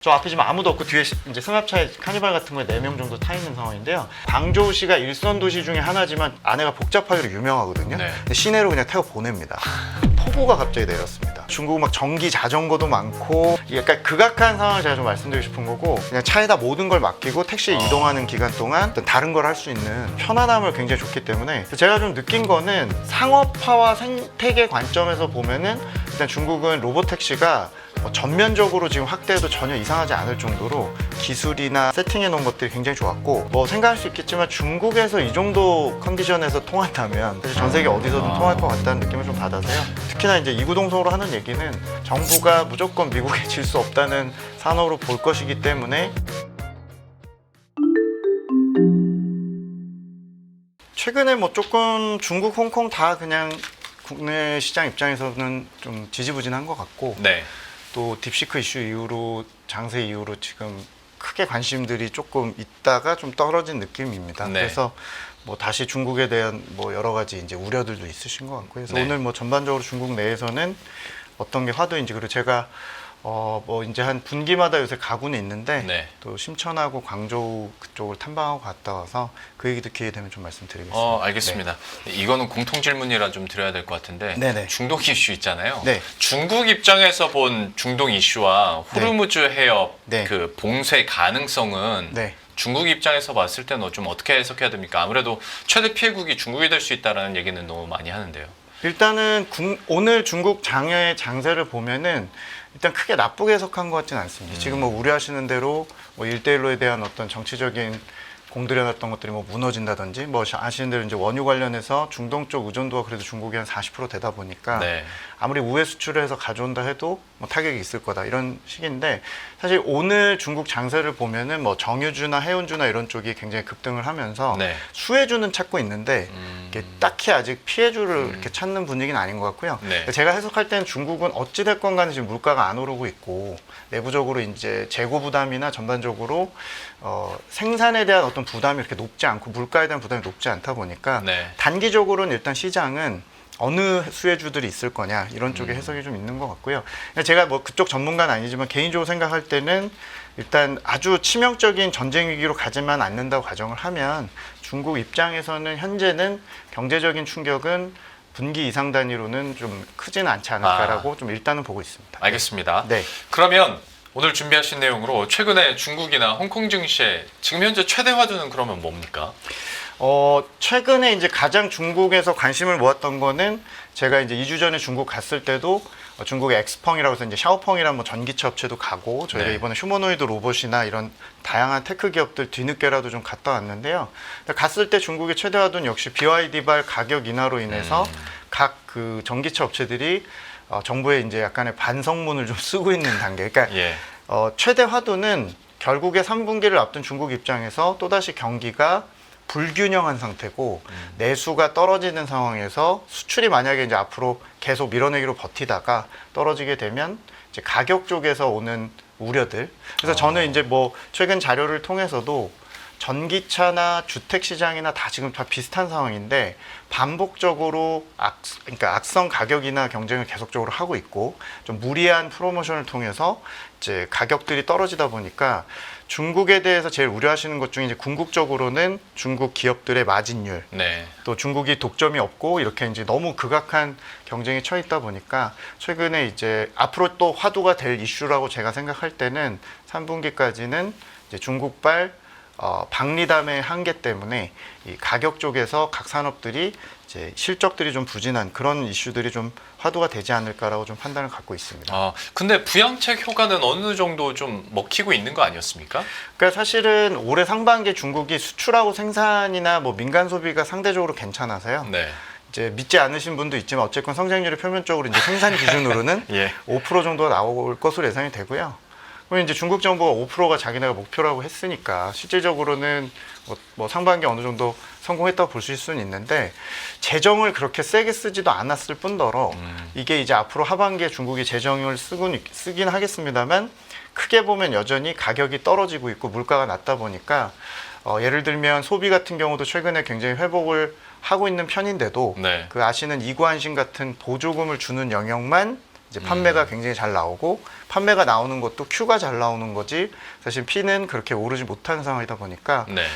저 앞에 지금 아무도 없고 뒤에 이제 승합차에 카니발 같은 거에 4명 정도 타 있는 상황인데요. 광저우시가 일선 도시 중에 하나지만 안에가 복잡하기로 유명하거든요. 네. 근데 시내로 그냥 태워 보냅니다. 폭우가 갑자기 내렸습니다. 중국은 막 전기 자전거도 많고 약간 극악한 상황을 제가 좀 말씀드리고 싶은 거고, 그냥 차에다 모든 걸 맡기고 택시에 이동하는 기간 동안 어떤 다른 걸 할 수 있는 편안함을 굉장히 좋기 때문에, 제가 좀 느낀 거는 상업화와 생태계 관점에서 보면은 일단 중국은 로보택시가 전면적으로 지금 확대해도 전혀 이상하지 않을 정도로 기술이나 세팅해 놓은 것들이 굉장히 좋았고, 생각할 수 있겠지만 중국에서 이 정도 컨디션에서 통한다면 사실 전 세계 어디서든 통할 것 같다는 느낌을 좀 받아서요. 특히나 이제 이구동성으로 하는 얘기는 정부가 무조건 미국에 질 수 없다는 산업으로 볼 것이기 때문에, 최근에 조금 중국, 홍콩 다 그냥 국내 시장 입장에서는 좀 지지부진한 것 같고, 네. 또 딥시크 이슈 이후로, 장세 이후로 지금 크게 관심들이 조금 있다가 좀 떨어진 느낌입니다. 네. 그래서 다시 중국에 대한 여러 가지 이제 우려들도 있으신 것 같고, 그래서 네. 오늘 전반적으로 중국 내에서는 어떤 게 화두인지, 그리고 제가 이제 한 분기마다 요새 가고는 있는데, 네. 또 심천하고 광저우 그쪽을 탐방하고 갔다 와서 그 얘기도 기회 되면 좀 말씀드리겠습니다. 알겠습니다. 이거는 공통 질문이라 좀 드려야 될 것 같은데, 네네. 중동 이슈 있잖아요. 네. 중국 입장에서 본 중동 이슈와 호르무즈 해협 네. 그 봉쇄 가능성은 네. 중국 입장에서 봤을 때는 좀 어떻게 해석해야 됩니까? 아무래도 최대 피해국이 중국이 될 수 있다는 얘기는 너무 많이 하는데요. 일단은 오늘 중국 장의 장세를 보면은 일단 크게 나쁘게 해석한 것 같지는 않습니다. 지금 우려하시는 대로 1대1로에 대한 어떤 정치적인 공들여놨던 것들이 무너진다든지, 아시는 대로 이제 원유 관련해서 중동 쪽 의존도가 그래도 중국이 한 40% 되다 보니까 네. 아무리 우회 수출을 해서 가져온다 해도 타격이 있을 거다, 이런 식인데, 사실 오늘 중국 장세를 보면은 정유주나 해운주나 이런 쪽이 굉장히 급등을 하면서 네. 수혜주는 찾고 있는데 이게 딱히 아직 피해주를 이렇게 찾는 분위기는 아닌 것 같고요. 네. 제가 해석할 때는 중국은 어찌 됐건 간에 지금 물가가 안 오르고 있고, 내부적으로 이제 재고 부담이나 전반적으로 생산에 대한 어떤 부담이 이렇게 높지 않고, 물가에 대한 부담이 높지 않다 보니까 네. 단기적으로는 일단 시장은 어느 수혜주들이 있을 거냐, 이런 쪽에 해석이 좀 있는 것 같고요. 제가 그쪽 전문가는 아니지만 개인적으로 생각할 때는 일단 아주 치명적인 전쟁 위기로 가지만 않는다고 가정을 하면, 중국 입장에서는 현재는 경제적인 충격은 분기 이상 단위로는 좀 크지는 않지 않을까라고 좀 일단은 보고 있습니다. 알겠습니다. 네. 그러면 오늘 준비하신 내용으로 최근에 중국이나 홍콩 증시에 지금 현재 최대 화두는 그러면 뭡니까? 최근에 이제 가장 중국에서 관심을 모았던 거는, 제가 이제 2주 전에 중국 갔을 때도 중국의 엑스펑이라고 해서 이제 샤오펑이라는 전기차 업체도 가고, 저희가 네. 이번에 휴머노이드 로봇이나 이런 다양한 테크 기업들 뒤늦게라도 좀 갔다 왔는데요. 갔을 때 중국의 최대 화두는 역시 BYD발 가격 인하로 인해서 각 그 전기차 업체들이 정부의 이제 약간의 반성문을 좀 쓰고 있는 단계. 그러니까 예. 최대 화두는 결국에 3분기를 앞둔 중국 입장에서 또다시 경기가 불균형한 상태고, 내수가 떨어지는 상황에서 수출이 만약에 이제 앞으로 계속 밀어내기로 버티다가 떨어지게 되면 이제 가격 쪽에서 오는 우려들. 그래서 저는 이제 최근 자료를 통해서도 전기차나 주택 시장이나 다 지금 다 비슷한 상황인데, 반복적으로 그러니까 악성 가격이나 경쟁을 계속적으로 하고 있고, 좀 무리한 프로모션을 통해서 이제 가격들이 떨어지다 보니까, 중국에 대해서 제일 우려하시는 것 중에 이제 궁극적으로는 중국 기업들의 마진율, 네. 또 중국이 독점이 없고 이렇게 이제 너무 극악한 경쟁에 처해 있다 보니까, 최근에 이제 앞으로 또 화두가 될 이슈라고 제가 생각할 때는 3분기까지는 이제 중국발 박리담의 한계 때문에 이 가격 쪽에서 각 산업들이 이제 실적들이 좀 부진한 그런 이슈들이 좀 화두가 되지 않을까라고 좀 판단을 갖고 있습니다. 근데 부양책 효과는 어느 정도 좀 먹히고 있는 거 아니었습니까? 그러니까 사실은 올해 상반기에 중국이 수출하고 생산이나 민간 소비가 상대적으로 괜찮아서요. 네. 이제 믿지 않으신 분도 있지만 어쨌건 성장률이 표면적으로 이제 생산 기준으로는 예. 5% 정도가 나올 것으로 예상이 되고요. 그럼 이제 중국 정부가 5%가 자기네가 목표라고 했으니까 실질적으로는 상반기 어느 정도 성공했다고 볼 수 있을 수는 있는데, 재정을 그렇게 세게 쓰지도 않았을 뿐더러 이게 이제 앞으로 하반기에 중국이 재정을 쓰긴 하겠습니다만, 크게 보면 여전히 가격이 떨어지고 있고 물가가 낮다 보니까, 예를 들면 소비 같은 경우도 최근에 굉장히 회복을 하고 있는 편인데도, 네. 그 아시는 이구안신 같은 보조금을 주는 영역만 이제 판매가 굉장히 잘 나오고 판매가 나오는 것도 Q가 잘 나오는 거지 사실 P는 그렇게 오르지 못하는 상황이다 보니까 네.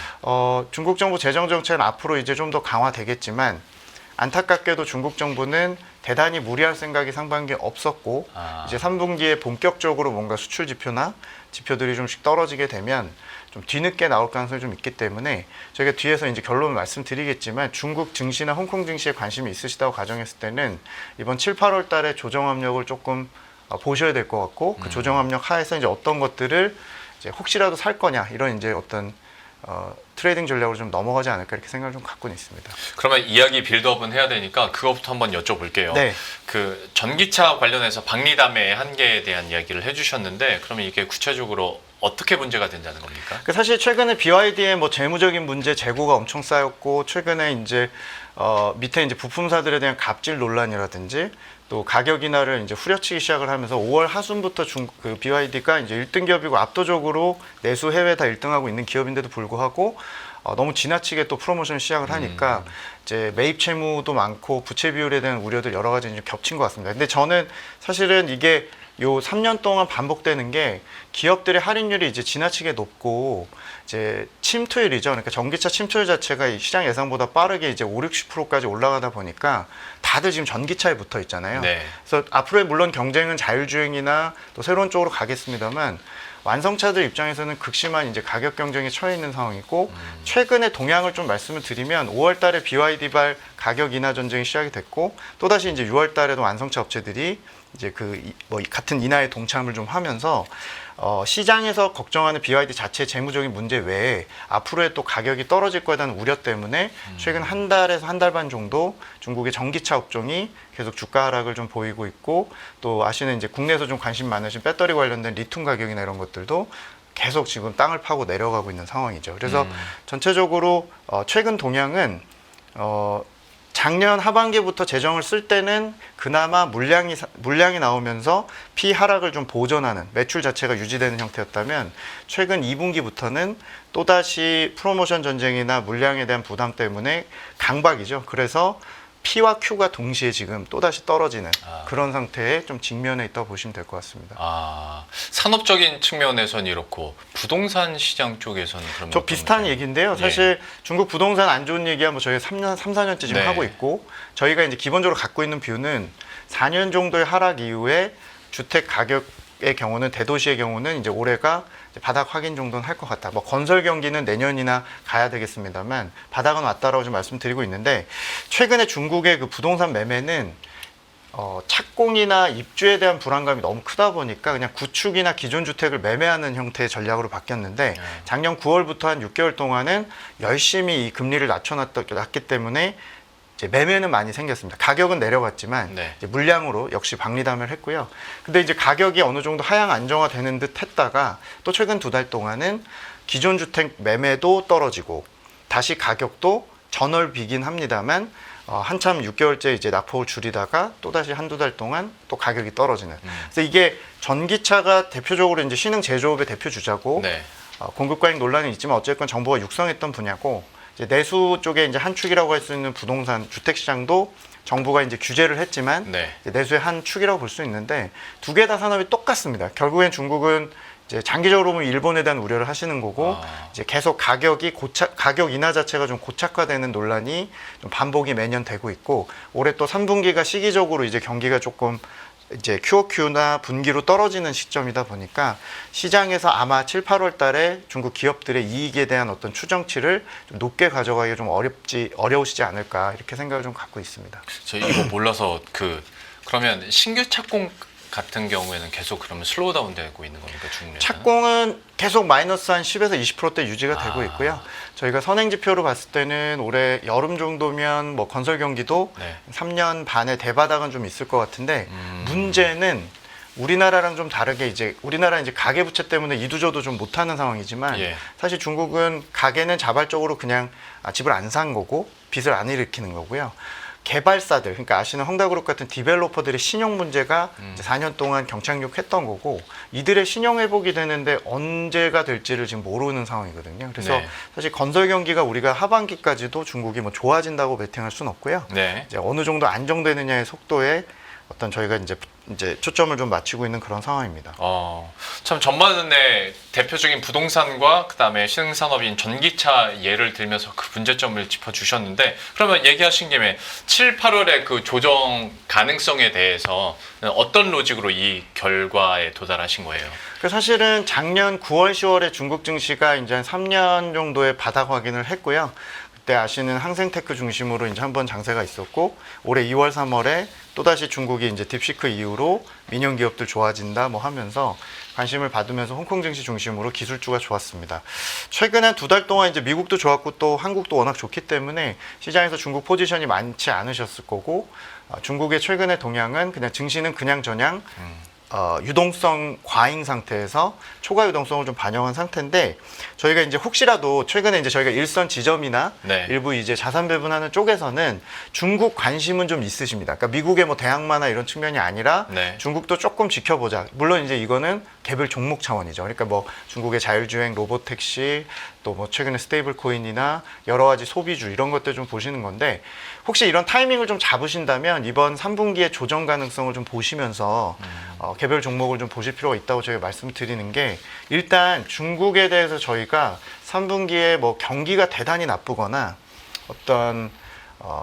중국 정부 재정 정책은 앞으로 이제 좀 더 강화되겠지만 안타깝게도 중국 정부는 대단히 무리할 생각이 상반기에 없었고 이제 3분기에 본격적으로 뭔가 수출 지표나 지표들이 좀씩 떨어지게 되면 좀 뒤늦게 나올 가능성이 좀 있기 때문에 저희가 뒤에서 이제 결론을 말씀드리겠지만 중국 증시나 홍콩 증시에 관심이 있으시다고 가정했을 때는 이번 7, 8월 달에 조정 압력을 조금 보셔야 될 것 같고 그 조정 압력 하에서 이제 어떤 것들을 이제 혹시라도 살 거냐 이런 이제 어떤 트레이딩 전략으로 좀 넘어가지 않을까 이렇게 생각을 좀 갖고는 있습니다. 그러면 이야기 빌드업은 해야 되니까 그것부터 한번 여쭤볼게요. 네. 그 전기차 관련해서 박리담의 한계에 대한 이야기를 해주셨는데 그러면 이게 구체적으로 어떻게 문제가 된다는 겁니까? 사실 최근에 BYD의 뭐 재무적인 문제 재고가 엄청 쌓였고 최근에 이제 밑에 이제 부품사들에 대한 갑질 논란이라든지 또 가격 인하를 이제 후려치기 시작을 하면서 5월 하순부터 그 BYD가 이제 1등 기업이고 압도적으로 내수 해외 다 1등하고 있는 기업인데도 불구하고 너무 지나치게 또 프로모션을 시작을 하니까 이제 매입 채무도 많고 부채 비율에 대한 우려들 여러 가지 이제 겹친 것 같습니다. 근데 저는 사실은 이게 요 3년 동안 반복되는 게 기업들의 할인율이 이제 지나치게 높고 이제 침투율이죠. 그러니까 전기차 침투율 자체가 이 시장 예상보다 빠르게 이제 5, 60%까지 올라가다 보니까 다들 지금 전기차에 붙어 있잖아요. 네. 그래서 앞으로의 물론 경쟁은 자율주행이나 또 새로운 쪽으로 가겠습니다만 완성차들 입장에서는 극심한 이제 가격 경쟁에 처해 있는 상황이고 최근에 동향을 좀 말씀을 드리면 5월 달에 BYD발 가격 인하 전쟁이 시작이 됐고 또다시 이제 6월 달에도 완성차 업체들이 이제 같은 인하에 동참을 좀 하면서 시장에서 걱정하는 BYD 자체 재무적인 문제 외에 앞으로의 또 가격이 떨어질 거에 대한 우려 때문에 최근 한 달에서 한 달 반 정도 중국의 전기차 업종이 계속 주가 하락을 좀 보이고 있고 또 아시는 이제 국내에서 좀 관심 많으신 배터리 관련된 리튬 가격이나 이런 것들도 계속 지금 땅을 파고 내려가고 있는 상황이죠. 그래서 전체적으로 최근 동향은 작년 하반기부터 재정을 쓸 때는 그나마 물량이 나오면서 피 하락을 좀 보전하는 매출 자체가 유지되는 형태였다면 최근 2분기부터는 또다시 프로모션 전쟁이나 물량에 대한 부담 때문에 강박이죠. 그래서 P와 Q가 동시에 지금 또다시 떨어지는 그런 상태에 좀 직면해 있다고 보시면 될 것 같습니다. 산업적인 측면에서는 이렇고 부동산 시장 쪽에서는 그러면 저 비슷한 얘기인데요. 사실 중국 부동산 안 좋은 얘기야 뭐 저희가 3, 4년째 지금 네. 하고 있고 저희가 이제 기본적으로 갖고 있는 뷰는 4년 정도의 하락 이후에 주택 가격의 경우는 대도시의 경우는 이제 올해가 바닥 확인 정도는 할 것 같다. 뭐 건설 경기는 내년이나 가야 되겠습니다만 바닥은 왔다라고 좀 말씀드리고 있는데 최근에 중국의 그 부동산 매매는 착공이나 입주에 대한 불안감이 너무 크다 보니까 그냥 구축이나 기존 주택을 매매하는 형태의 전략으로 바뀌었는데 작년 9월부터 한 6개월 동안은 열심히 이 금리를 낮기 때문에 이제 매매는 많이 생겼습니다. 가격은 내려갔지만 이제 물량으로 역시 박리담을 했고요. 근데 이제 가격이 어느 정도 하향 안정화되는 듯 했다가 또 최근 2달 동안은 기존 주택 매매도 떨어지고 다시 가격도 전월비긴 합니다만 한참 6개월째 이제 낙폭을 줄이다가 또다시 한두 달 동안 또 가격이 떨어지는. 그래서 이게 전기차가 대표적으로 이제 신흥 제조업의 대표 주자고 공급 과잉 논란이 있지만 어쨌건 정부가 육성했던 분야고 이제 내수 쪽에 이제 한 축이라고 할 수 있는 부동산 주택 시장도 정부가 이제 규제를 했지만 이제 내수의 한 축이라고 볼 수 있는데 두 개 다 산업이 똑같습니다. 결국엔 중국은 이제 장기적으로 보면 일본에 대한 우려를 하시는 거고 이제 계속 가격 인하 자체가 좀 고착화되는 논란이 좀 반복이 매년 되고 있고 올해 또 3분기가 시기적으로 이제 경기가 조금 이제 QOQ나 분기로 떨어지는 시점이다 보니까 시장에서 아마 7, 8월 달에 중국 기업들의 이익에 대한 어떤 추정치를 좀 높게 가져가기가 좀 어려우시지 않을까 이렇게 생각을 좀 갖고 있습니다. 저 이거 몰라서 그러면 신규 착공 같은 경우에는 계속 그러면 슬로우 다운 되고 있는 겁니까 중국에서는? 착공은 계속 마이너스 한 10에서 20%대 유지가 되고 있고요. 저희가 선행 지표로 봤을 때는 올해 여름 정도면 뭐 건설 경기도 3년 반의 대바닥은 좀 있을 것 같은데 문제는 우리나라랑 좀 다르게 이제 우리나라는 이제 가계 부채 때문에 이두저도 좀 못하는 상황이지만 사실 중국은 가계는 자발적으로 그냥 집을 안 산 거고 빚을 안 일으키는 거고요. 개발사들, 그러니까 아시는 헝다그룹 같은 디벨로퍼들의 신용 문제가 이제 4년 동안 경착륙했던 거고 이들의 신용 회복이 되는데 언제가 될지를 지금 모르는 상황이거든요. 그래서 사실 건설 경기가 우리가 하반기까지도 중국이 뭐 좋아진다고 베팅할 수는 없고요. 이제 어느 정도 안정되느냐의 속도에 어떤 저희가 이제 이제 초점을 좀 맞추고 있는 그런 상황입니다. 참 전반에 대표적인 부동산과 그다음에 신흥산업인 전기차 예를 들면서 그 문제점을 짚어주셨는데 그러면 얘기하신 김에 7, 8월의 그 조정 가능성에 대해서 어떤 로직으로 이 결과에 도달하신 거예요? 그 사실은 작년 9월, 10월에 중국 증시가 이제 한 3년 정도의 바닥 확인을 했고요. 그때 아시는 항생테크 중심으로 이제 한번 장세가 있었고 올해 2월, 3월에 또다시 중국이 이제 딥시크 이후로 민영 기업들 좋아진다 뭐 하면서 관심을 받으면서 홍콩 증시 중심으로 기술주가 좋았습니다. 최근에 2달 동안 이제 미국도 좋았고 또 한국도 워낙 좋기 때문에 시장에서 중국 포지션이 많지 않으셨을 거고 중국의 최근의 동향은 그냥 증시는 그냥 저냥 유동성 과잉 상태에서 초과 유동성을 좀 반영한 상태인데 저희가 이제 혹시라도 최근에 이제 저희가 일선 지점이나 네. 일부 이제 자산 배분하는 쪽에서는 중국 관심은 좀 있으십니다. 그러니까 미국의 뭐 대항마나 이런 측면이 아니라 네. 중국도 조금 지켜보자. 물론 이제 이거는 개별 종목 차원이죠. 그러니까 뭐 중국의 자율주행 로보택시 또 뭐 최근에 스테이블 코인이나 여러 가지 소비주 이런 것들 좀 보시는 건데 혹시 이런 타이밍을 좀 잡으신다면 이번 3분기의 조정 가능성을 좀 보시면서 개별 종목을 좀 보실 필요가 있다고 저희가 말씀드리는 게 일단 중국에 대해서 저희가 3분기에 뭐 경기가 대단히 나쁘거나 어떤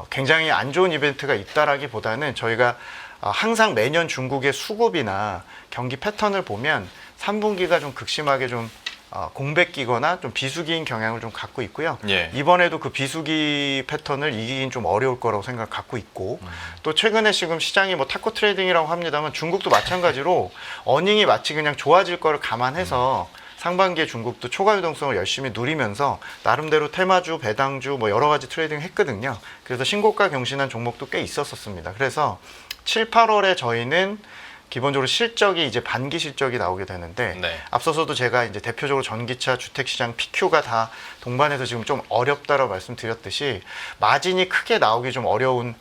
굉장히 안 좋은 이벤트가 있다라기보다는 저희가 항상 매년 중국의 수급이나 경기 패턴을 보면 3분기가 좀 극심하게 좀 공백기거나 좀 비수기인 경향을 좀 갖고 있고요. 예. 이번에도 그 비수기 패턴을 이기긴 좀 어려울 거라고 생각을 갖고 있고 또 최근에 지금 시장이 뭐 타코 트레이딩이라고 합니다만 중국도 마찬가지로 어닝이 마치 그냥 좋아질 거를 감안해서 상반기에 중국도 초과 유동성을 열심히 누리면서 나름대로 테마주, 배당주 뭐 여러 가지 트레이딩 했거든요. 그래서 신고가 경신한 종목도 꽤 있었습니다. 그래서 7, 8월에 저희는 기본적으로 실적이 이제 반기 실적이 나오게 되는데 네. 앞서서도 제가 이제 대표적으로 전기차, 주택시장, PQ가 다 동반해서 지금 좀 어렵다라고 말씀드렸듯이 마진이 크게 나오기 좀 어려운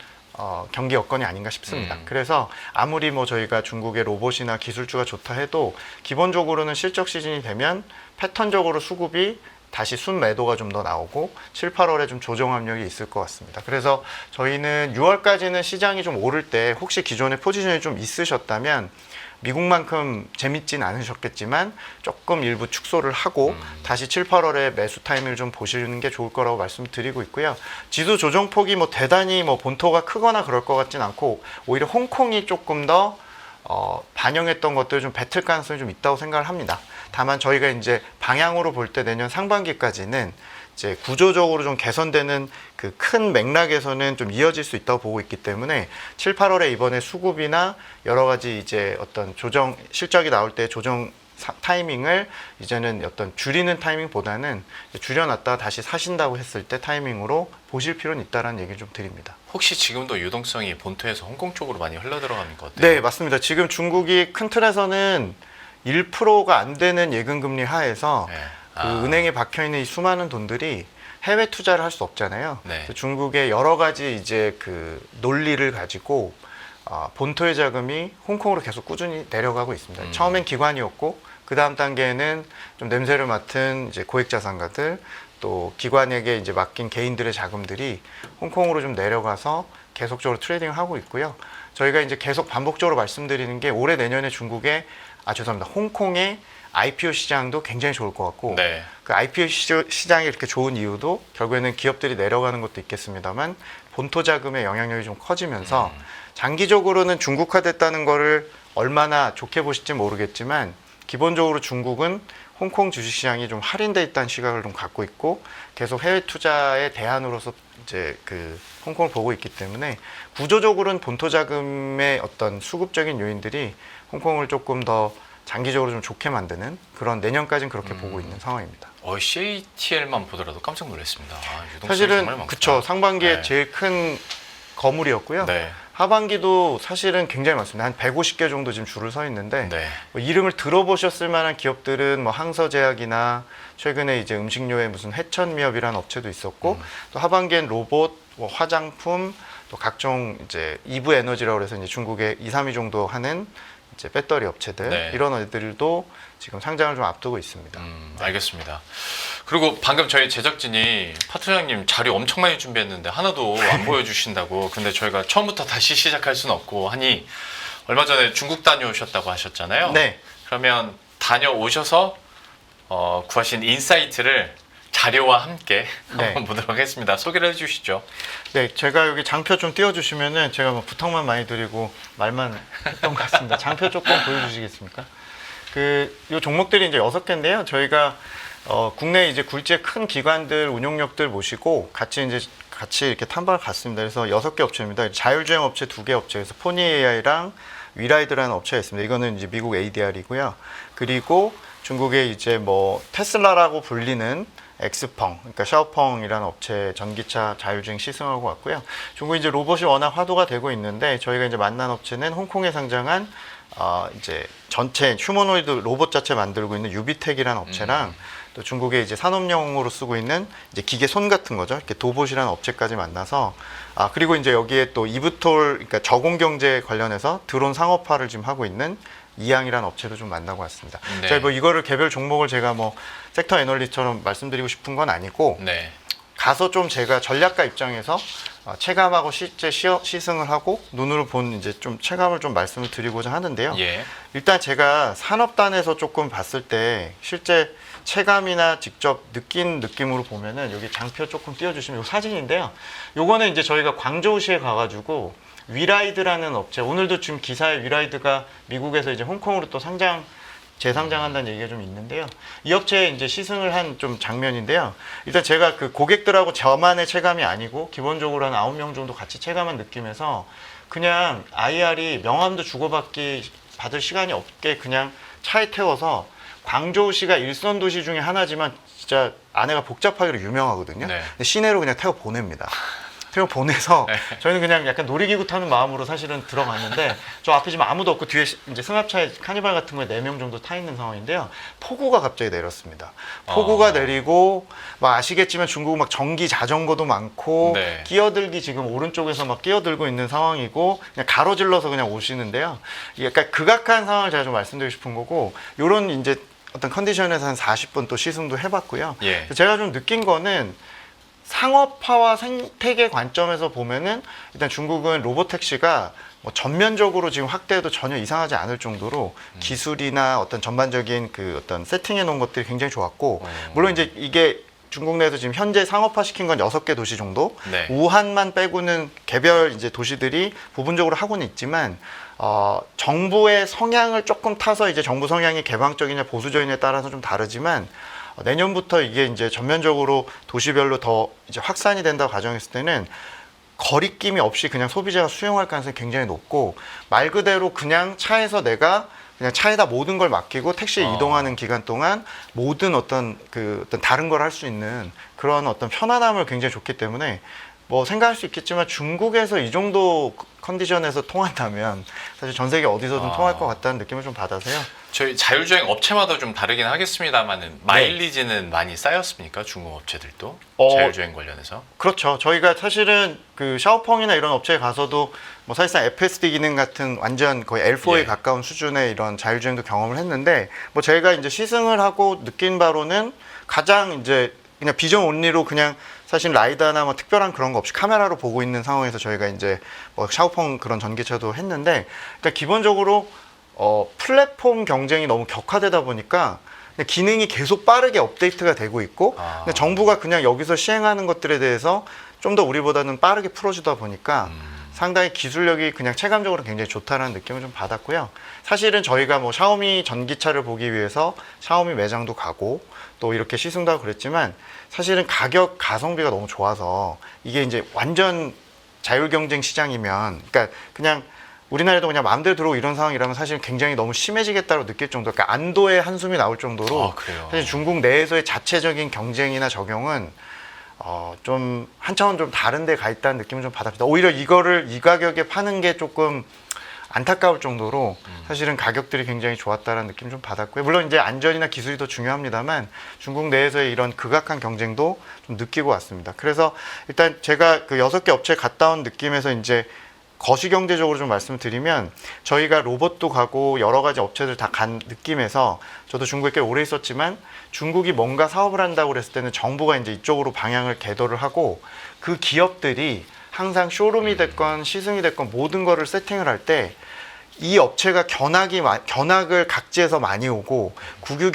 경기 여건이 아닌가 싶습니다. 그래서 아무리 뭐 저희가 중국의 로봇이나 기술주가 좋다 해도 기본적으로는 실적 시즌이 되면 패턴적으로 수급이 다시 순매도가 좀 더 나오고 7, 8월에 좀 조정 압력이 있을 것 같습니다. 그래서 저희는 6월까지는 시장이 좀 오를 때 혹시 기존에 포지션이 좀 있으셨다면 미국만큼 재밌진 않으셨겠지만 조금 일부 축소를 하고 다시 7, 8월에 매수 타이밍을 좀 보시는 게 좋을 거라고 말씀드리고 있고요. 지수 조정폭이 뭐 대단히 뭐 본토가 크거나 그럴 것 같진 않고 오히려 홍콩이 조금 더 반영했던 것들 좀 뱉을 가능성이 좀 있다고 생각을 합니다. 다만 저희가 이제 방향으로 볼 때 내년 상반기까지는 이제 구조적으로 좀 개선되는 그 큰 맥락에서는 좀 이어질 수 있다고 보고 있기 때문에 7, 8월에 이번에 수급이나 여러 가지 이제 어떤 조정 실적이 나올 때 조정 타이밍을 이제는 어떤 줄이는 타이밍보다는 줄여놨다가 다시 사신다고 했을 때 타이밍으로 보실 필요는 있다라는 얘기를 좀 드립니다. 혹시 지금도 유동성이 본토에서 홍콩 쪽으로 많이 흘러들어가는 것 같아요? 네, 맞습니다. 지금 중국이 큰 틀에서는 1%가 안 되는 예금금리 하에서 네. 그 은행에 박혀있는 이 수많은 돈들이 해외 투자를 할 수 없잖아요. 네. 그래서 중국의 여러 가지 이제 그 논리를 가지고 본토의 자금이 홍콩으로 계속 꾸준히 내려가고 있습니다. 처음엔 기관이었고 그 다음 단계에는 좀 냄새를 맡은 이제 고액자산가들 또 기관에게 이제 맡긴 개인들의 자금들이 홍콩으로 좀 내려가서 계속적으로 트레이딩을 하고 있고요. 저희가 이제 계속 반복적으로 말씀드리는 게 올해 내년에 중국의 홍콩의 IPO 시장도 굉장히 좋을 것 같고 네. 그 IPO 시장이 이렇게 좋은 이유도 결국에는 기업들이 내려가는 것도 있겠습니다만 본토 자금의 영향력이 좀 커지면서 장기적으로는 중국화됐다는 거를 얼마나 좋게 보실지 모르겠지만 기본적으로 중국은 홍콩 주식시장이 좀 할인돼 있다는 시각을 좀 갖고 있고 계속 해외 투자의 대안으로서 이제 그 홍콩을 보고 있기 때문에 구조적으로는 본토 자금의 어떤 수급적인 요인들이 홍콩을 조금 더 장기적으로 좀 좋게 만드는 그런 내년까지는 그렇게 보고 있는 상황입니다. CATL만 보더라도 깜짝 놀랐습니다. 유동성이 사실은 정말 많구나. 그쵸 상반기에 네. 제일 큰 거물이었고요. 네. 하반기도 사실은 굉장히 많습니다. 한 150개 정도 지금 줄을 서 있는데 네. 뭐 이름을 들어보셨을 만한 기업들은 뭐 항서제약이나 최근에 이제 음식료의 무슨 해천미업이라는 업체도 있었고 또 하반기엔 로봇, 뭐 화장품, 또 각종 이제 이브 에너지라고 해서 이제 중국의 2, 3위 정도 하는 이제 배터리 업체들 네. 이런 애들도 지금 상장을 좀 앞두고 있습니다. 알겠습니다. 그리고 방금 저희 제작진이 파트장님 자료 엄청 많이 준비했는데 하나도 안 보여주신다고. 근데 저희가 처음부터 다시 시작할 수는 없고 하니 얼마 전에 중국 다녀오셨다고 하셨잖아요. 네. 그러면 다녀오셔서 구하신 인사이트를 자료와 함께 네. 한번 보도록 하겠습니다. 소개를 해주시죠. 네, 제가 여기 장표 좀 띄워주시면은 제가 뭐 부탁만 많이 드리고 말만 했던 것 같습니다. 장표 조금 보여주시겠습니까? 요 종목들이 이제 6개인데요. 저희가 국내 이제 굴지의 큰 기관들, 운용력들 모시고 같이 이렇게 탐방을 갔습니다. 그래서 6개 업체입니다. 자율주행 업체 2개 업체에서 포니 AI랑 위라이드라는 업체가 있습니다. 이거는 이제 미국 ADR이고요. 그리고 중국의 이제 뭐 테슬라라고 불리는 엑스펑, 그러니까 샤오펑이라는 업체 전기차 자율주행 시승하고 왔고요. 중국 이제 로봇이 워낙 화두가 되고 있는데 저희가 이제 만난 업체는 홍콩에 상장한 이제 전체 휴머노이드 로봇 자체 만들고 있는 유비텍이라는 업체랑 또 중국의 이제 산업용으로 쓰고 있는 이제 기계 손 같은 거죠. 이렇게 도봇이라는 업체까지 만나서 그리고 이제 여기에 또 이브톨, 그러니까 저공 경제 관련해서 드론 상업화를 지금 하고 있는 이양이라는 업체도 좀 만나고 왔습니다. 네. 제가 뭐 이거를 개별 종목을 제가 뭐 섹터 애널리스트처럼 말씀드리고 싶은 건 아니고 네. 가서 좀 제가 전략가 입장에서 체감하고 실제 시승을 하고 눈으로 본 이제 좀 체감을 좀 말씀을 드리고자 하는데요. 예. 일단 제가 산업단에서 조금 봤을 때 실제 체감이나 직접 느낀 느낌으로 보면은 여기 장표 조금 띄워주시면 이 사진인데요. 요거는 이제 저희가 광저우시에 가가지고 위라이드라는 업체, 오늘도 지금 기사에 위라이드가 미국에서 이제 홍콩으로 또 재상장한다는 얘기가 좀 있는데요. 이 업체에 이제 시승을 한 좀 장면인데요. 일단 제가 그 고객들하고 저만의 체감이 아니고 기본적으로 한 9명 정도 같이 체감한 느낌에서 그냥 IR이 명함도 받을 시간이 없게 그냥 차에 태워서 광저우시가 일선 도시 중에 하나지만 진짜 안에가 복잡하기로 유명하거든요. 네. 근데 시내로 그냥 태워 보냅니다. 태워 보내서 네. 저희는 그냥 약간 놀이기구 타는 마음으로 사실은 들어갔는데 저 앞에 지금 아무도 없고 뒤에 이제 승합차에 카니발 같은 거에 4명 정도 타 있는 상황인데요. 폭우가 갑자기 내렸습니다. 폭우가 내리고 막 아시겠지만 중국 막 전기 자전거도 많고 네. 끼어들기 지금 오른쪽에서 막 끼어들고 있는 상황이고 그냥 가로질러서 그냥 오시는데요. 이게 약간 극악한 상황을 제가 좀 말씀드리고 싶은 거고 요런 이제 어떤 컨디션에서 한 40분 또 시승도 해봤고요. 예. 제가 좀 느낀 거는 상업화와 생태계 관점에서 보면은 일단 중국은 로보택시가 뭐 전면적으로 지금 확대해도 전혀 이상하지 않을 정도로 기술이나 어떤 전반적인 그 어떤 세팅해 놓은 것들이 굉장히 좋았고 물론 이제 이게 중국 내에서 지금 현재 상업화 시킨 건 6개 도시 정도 네. 우한만 빼고는 개별 이제 도시들이 부분적으로 하고는 있지만 정부의 성향을 조금 타서 이제 정부 성향이 개방적이냐 보수적이냐에 따라서 좀 다르지만 내년부터 이게 이제 전면적으로 도시별로 더 이제 확산이 된다고 가정했을 때는 거리낌이 없이 그냥 소비자가 수용할 가능성이 굉장히 높고 말 그대로 그냥 차에서 내가 그냥 차에다 모든 걸 맡기고 택시에 이동하는 기간 동안 모든 어떤 다른 걸 할 수 있는 그런 어떤 편안함을 굉장히 좋기 때문에 뭐 생각할 수 있겠지만 중국에서 이 정도 컨디션에서 통한다면 사실 전 세계 어디서든 통할 것 같다는 느낌을 좀 받아서요. 저희 자율주행 업체마다 좀 다르긴 하겠습니다만은 마일리지는 많이 쌓였습니까? 중국 업체들도 자율주행 관련해서? 그렇죠. 저희가 사실은 그 샤오펑이나 이런 업체에 가서도 뭐 사실상 FSD 기능 같은 완전 거의 L4에 예. 가까운 수준의 이런 자율주행도 경험을 했는데 뭐 저희가 이제 시승을 하고 느낀 바로는 가장 이제 그냥 비전 온리로 그냥 사실 라이다나 뭐 특별한 그런 거 없이 카메라로 보고 있는 상황에서 저희가 이제 뭐 샤오펑 그런 전기차도 했는데 그러니까 기본적으로 플랫폼 경쟁이 너무 격화되다 보니까 그냥 기능이 계속 빠르게 업데이트가 되고 있고 근데 정부가 그냥 여기서 시행하는 것들에 대해서 좀 더 우리보다는 빠르게 풀어주다 보니까 상당히 기술력이 그냥 체감적으로 굉장히 좋다는 느낌을 좀 받았고요. 사실은 저희가 뭐 샤오미 전기차를 보기 위해서 샤오미 매장도 가고 또 이렇게 시승도 하고 그랬지만 사실은 가격 가성비가 너무 좋아서 이게 이제 완전 자율 경쟁 시장이면 그러니까 그냥 우리나라에도 그냥 마음대로 들어오고 이런 상황이라면 사실 굉장히 너무 심해지겠다고 느낄 정도, 그러니까 안도의 한숨이 나올 정도로 그래요? 사실 중국 내에서의 자체적인 경쟁이나 적용은 좀 한 차원 좀 다른 데 가 있다는 느낌을 좀 받았습니다. 오히려 이거를 이 가격에 파는 게 조금 안타까울 정도로 사실은 가격들이 굉장히 좋았다는 느낌 좀 받았고요. 물론 이제 안전이나 기술이 더 중요합니다만 중국 내에서의 이런 극악한 경쟁도 좀 느끼고 왔습니다. 그래서 일단 제가 그 6개 업체에 갔다 온 느낌에서 이제 거시경제적으로 좀 말씀드리면 저희가 로봇도 가고 여러 가지 업체들 다 간 느낌에서 저도 중국에 꽤 오래 있었지만 중국이 뭔가 사업을 한다고 그랬을 때는 정부가 이제 이쪽으로 방향을 개도를 하고 그 기업들이 항상 쇼룸이 됐건 시승이 됐건 모든 거를 세팅을 할 때 이 업체가 견학을 각지에서 많이 오고 국유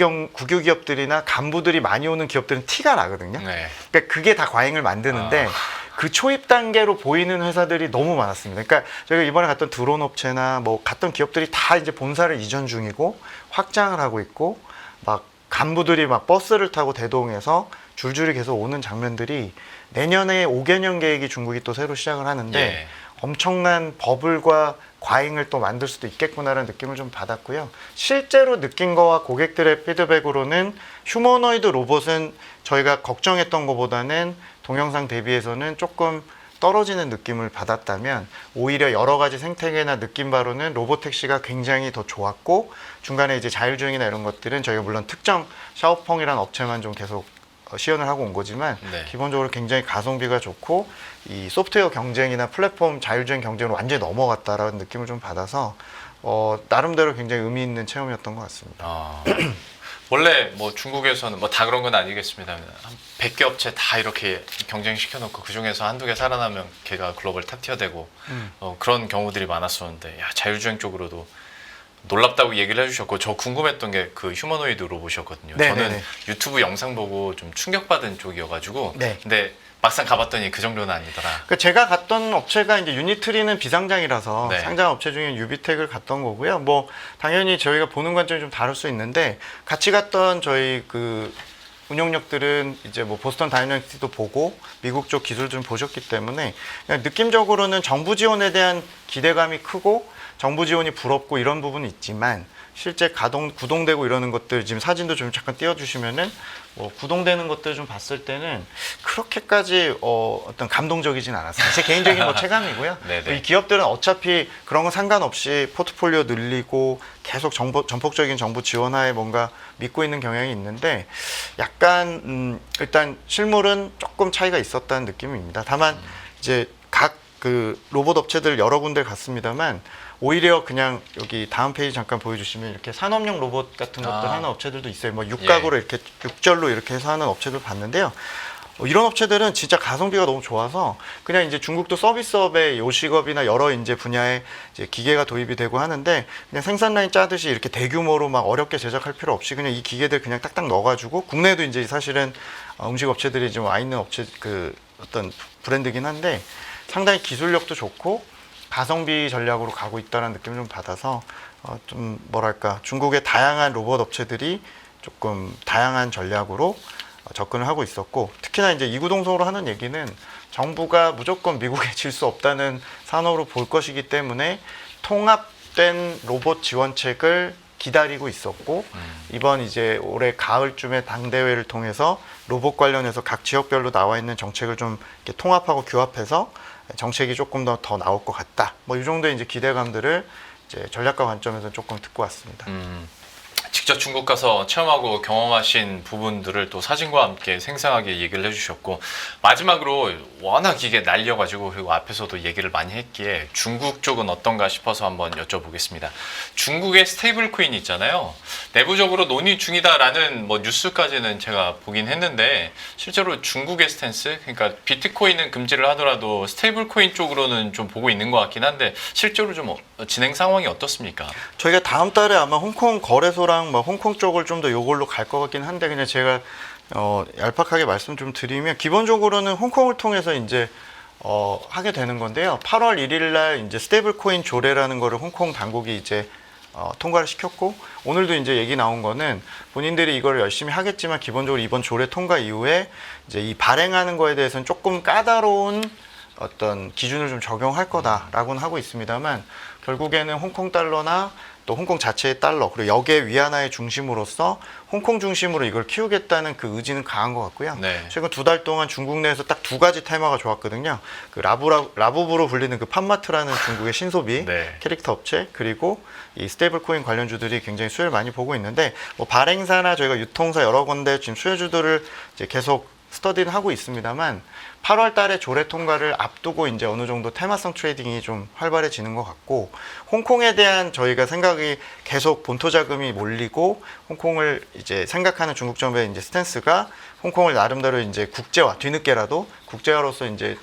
기업들이나 간부들이 많이 오는 기업들은 티가 나거든요. 네. 그러니까 그게 다 과잉을 만드는데 그 초입 단계로 보이는 회사들이 너무 많았습니다. 그러니까 저희가 이번에 갔던 드론 업체나 뭐 갔던 기업들이 다 이제 본사를 이전 중이고 확장을 하고 있고 막 간부들이 막 버스를 타고 대동해서 줄줄이 계속 오는 장면들이 내년에 5개년 계획이 중국이 또 새로 시작을 하는데 예. 엄청난 버블과 과잉을 또 만들 수도 있겠구나라는 느낌을 좀 받았고요. 실제로 느낀 거와 고객들의 피드백으로는 휴머노이드 로봇은 저희가 걱정했던 것보다는 동영상 대비해서는 조금 떨어지는 느낌을 받았다면 오히려 여러 가지 생태계나 느낌 바로는 로보택시가 굉장히 더 좋았고 중간에 이제 자율주행이나 이런 것들은 저희가 물론 특정 샤오펑이라는 업체만 좀 계속 시연을 하고 온 거지만 네. 기본적으로 굉장히 가성비가 좋고 이 소프트웨어 경쟁이나 플랫폼 자율주행 경쟁으로 완전히 넘어갔다라는 느낌을 좀 받아서 나름대로 굉장히 의미 있는 체험이었던 것 같습니다. 원래 뭐 중국에서는 뭐 다 그런 건 아니겠습니다만 한 100개 업체 다 이렇게 경쟁시켜 놓고 그 중에서 한두 개 살아나면 걔가 글로벌 탑티어 되고 그런 경우들이 많았었는데 야, 자율주행 쪽으로도 놀랍다고 얘기를 해주셨고 저 궁금했던 게 그 휴머노이드 로봇이었거든요. 네, 저는 네, 네. 유튜브 영상 보고 좀 충격받은 쪽이어가지고 네. 근데 막상 가봤더니 그 정도는 아니더라. 그러니까 제가 갔던 업체가 이제 유니트리는 비상장이라서 네. 상장 업체 중에 유비텍을 갔던 거고요. 뭐 당연히 저희가 보는 관점이 좀 다를 수 있는데 같이 갔던 저희 그 운영력들은 이제 뭐 보스턴 다이너믹스도 보고 미국 쪽 기술 좀 보셨기 때문에 그냥 느낌적으로는 정부 지원에 대한 기대감이 크고 정부 지원이 부럽고 이런 부분이 있지만 실제 구동되고 이러는 것들 지금 사진도 좀 잠깐 띄워주시면은 뭐 구동되는 것들 좀 봤을 때는 그렇게까지 어떤 감동적이진 않았어요. 제 개인적인 뭐 체감이고요. 네네. 이 기업들은 어차피 그런 건 상관없이 포트폴리오 늘리고 계속 전폭적인 정부 지원하에 뭔가 믿고 있는 경향이 있는데 약간 일단 실물은 조금 차이가 있었다는 느낌입니다. 다만 이제 각 그 로봇 업체들 여러 군데 갔습니다만 오히려 그냥 여기 다음 페이지 잠깐 보여주시면 이렇게 산업용 로봇 같은 것들 하는 업체들도 있어요. 뭐 육각으로 이렇게 육절로 이렇게 해서 하는 업체들 봤는데요. 이런 업체들은 진짜 가성비가 너무 좋아서 그냥 이제 중국도 서비스업에 요식업이나 여러 이제 분야에 이제 기계가 도입이 되고 하는데 그냥 생산 라인 짜듯이 이렇게 대규모로 막 어렵게 제작할 필요 없이 그냥 이 기계들 그냥 딱딱 넣어가지고 국내에도 이제 사실은 음식 업체들이 좀 와 있는 업체 그 어떤 브랜드긴 한데 상당히 기술력도 좋고 가성비 전략으로 가고 있다는 느낌을 좀 받아서 좀 뭐랄까 중국의 다양한 로봇 업체들이 조금 다양한 전략으로 접근을 하고 있었고 특히나 이제 이구동성으로 하는 얘기는 정부가 무조건 미국에 질 수 없다는 산업으로 볼 것이기 때문에 통합된 로봇 지원책을 기다리고 있었고 이번 이제 올해 가을쯤에 당대회를 통해서 로봇 관련해서 각 지역별로 나와 있는 정책을 좀 이렇게 통합하고 규합해서 정책이 조금 더 나올 것 같다. 뭐 이 정도의 이제 기대감들을 이제 전략가 관점에서 조금 듣고 왔습니다. 직접 중국 가서 체험하고 경험하신 부분들을 또 사진과 함께 생생하게 얘기를 해주셨고 마지막으로 워낙 이게 날려가지고 그리고 앞에서도 얘기를 많이 했기에 중국 쪽은 어떤가 싶어서 한번 여쭤보겠습니다. 중국의 스테이블 코인 있잖아요. 내부적으로 논의 중이다라는 뭐 뉴스까지는 제가 보긴 했는데 실제로 중국의 스탠스, 그러니까 비트코인은 금지를 하더라도 스테이블 코인 쪽으로는 좀 보고 있는 것 같긴 한데 실제로 좀 진행 상황이 어떻습니까? 저희가 다음 달에 아마 홍콩 거래소랑 뭐 홍콩 쪽을 좀 더 요걸로 갈 것 같긴 한데 그냥 제가 얄팍하게 말씀 좀 드리면 기본적으로는 홍콩을 통해서 이제 하게 되는 건데요. 8월 1일 날 이제 스테이블 코인 조례라는 거를 홍콩 당국이 이제 통과를 시켰고 오늘도 이제 얘기 나온 거는 본인들이 이걸 열심히 하겠지만 기본적으로 이번 조례 통과 이후에 이제 이 발행하는 거에 대해서는 조금 까다로운 어떤 기준을 좀 적용할 거다라고는 하고 있습니다만 결국에는 홍콩 달러나 또 홍콩 자체의 달러 그리고 역의 위안화의 중심으로서 홍콩 중심으로 이걸 키우겠다는 그 의지는 강한 것 같고요. 네. 최근 2달 동안 중국 내에서 딱 2가지 테마가 좋았거든요. 그 라부부로 불리는 그 팜마트라는 중국의 신소비 네. 캐릭터 업체 그리고 이 스테이블 코인 관련주들이 굉장히 수혜를 많이 보고 있는데 뭐 발행사나 저희가 유통사 여러 군데 지금 수혜주들을 이제 계속 스터디를 하고 있습니다만 8월 달에 조례 통과를 앞두고 이제 어느 정도 테마성 트레이딩이 좀 활발해지는 것 같고 홍콩에 대한 저희가 생각이 계속 본토 자금이 몰리고 홍콩을 이제 생각하는 중국 정부의 이제 스탠스가 홍콩을 나름대로 이제 국제화 뒤늦게라도 국제화로서 이제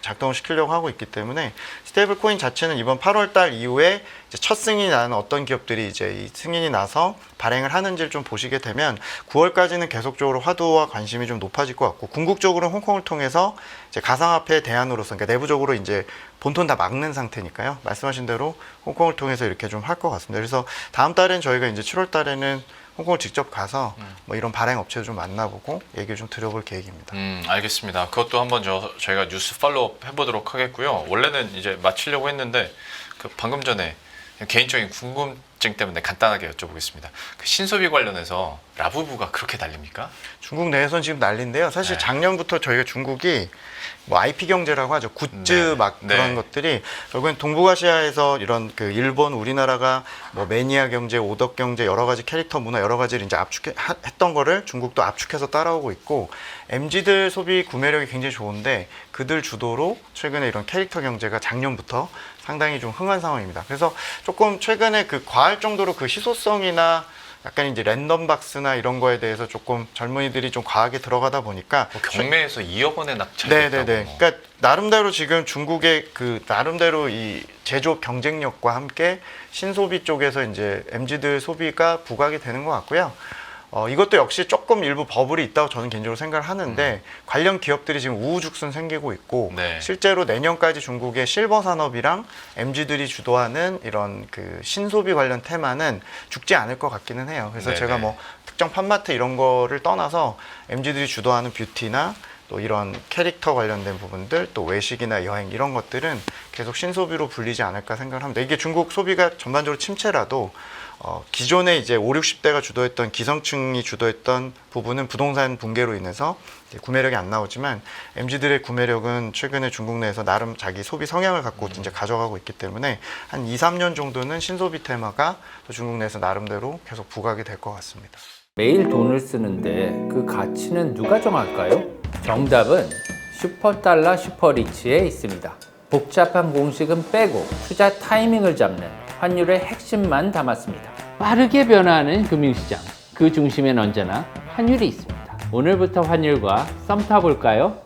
작동을 시키려고 하고 있기 때문에 스테이블 코인 자체는 이번 8월 달 이후에 이제 첫 승인이 나는 어떤 기업들이 이제 이 승인이 나서 발행을 하는지를 좀 보시게 되면 9월까지는 계속적으로 화두와 관심이 좀 높아질 것 같고, 궁극적으로는 홍콩을 통해서 이제 가상화폐 대안으로서, 그러니까 내부적으로 이제 본톤 다 막는 상태니까요. 말씀하신 대로 홍콩을 통해서 이렇게 좀 할 것 같습니다. 그래서 다음 달엔 저희가 이제 7월 달에는 홍콩을 직접 가서 뭐 이런 발행 업체도 좀 만나보고 얘기를 좀 드려볼 계획입니다. 알겠습니다. 그것도 한번 저희가 뉴스 팔로우업 해보도록 하겠고요. 원래는 이제 마치려고 했는데 그 방금 전에 개인적인 궁금증 때문에 간단하게 여쭤보겠습니다. 그 신소비 관련해서 라부부가 그렇게 난립니까? 중국 내에서는 지금 난리인데요. 사실 네. 작년부터 저희가 중국이 뭐 IP 경제라고 하죠. 굿즈 네. 막 네. 그런 것들이 결국엔 동북아시아에서 이런 그 일본, 우리나라가 뭐 매니아 경제, 오덕 경제, 여러 가지 캐릭터 문화 여러 가지를 이제 압축했던 거를 중국도 압축해서 따라오고 있고, MZ들 소비 구매력이 굉장히 좋은데 그들 주도로 최근에 이런 캐릭터 경제가 작년부터 상당히 좀 흥한 상황입니다. 그래서 조금 최근에 그 과할 정도로 그 희소성이나 약간 이제 랜덤 박스나 이런 거에 대해서 조금 젊은이들이 좀 과하게 들어가다 보니까 뭐 경매에서 2억 원에 낙찰됐다고. 네네네. 그러니까 나름대로 지금 중국의 그 나름대로 이 제조업 경쟁력과 함께 신소비 쪽에서 이제 MZ들 소비가 부각이 되는 것 같고요. 이것도 역시 조금 일부 버블이 있다고 저는 개인적으로 생각을 하는데 관련 기업들이 지금 우후죽순 생기고 있고, 네. 실제로 내년까지 중국의 실버 산업이랑 MZ들이 주도하는 이런 그 신소비 관련 테마는 죽지 않을 것 같기는 해요. 그래서 네네. 제가 뭐 특정 팜마트 이런 거를 떠나서 MZ들이 주도하는 뷰티나 또 이런 캐릭터 관련된 부분들, 또 외식이나 여행 이런 것들은 계속 신소비로 불리지 않을까 생각을 합니다. 이게 중국 소비가 전반적으로 침체라도 기존에 이제 5, 60대가 주도했던 기성층이 주도했던 부분은 부동산 붕괴로 인해서 이제 구매력이 안 나오지만 MZ들의 구매력은 최근에 중국 내에서 나름 자기 소비 성향을 갖고 이제 가져가고 있기 때문에 한 2, 3년 정도는 신소비 테마가 또 중국 내에서 나름대로 계속 부각이 될 것 같습니다. 매일 돈을 쓰는데 그 가치는 누가 정할까요? 정답은 슈퍼달러 슈퍼리치에 있습니다. 복잡한 공식은 빼고 투자 타이밍을 잡는 환율의 핵심만 담았습니다. 빠르게 변화하는 금융시장, 그 중심엔 언제나 환율이 있습니다. 오늘부터 환율과 썸 타볼까요?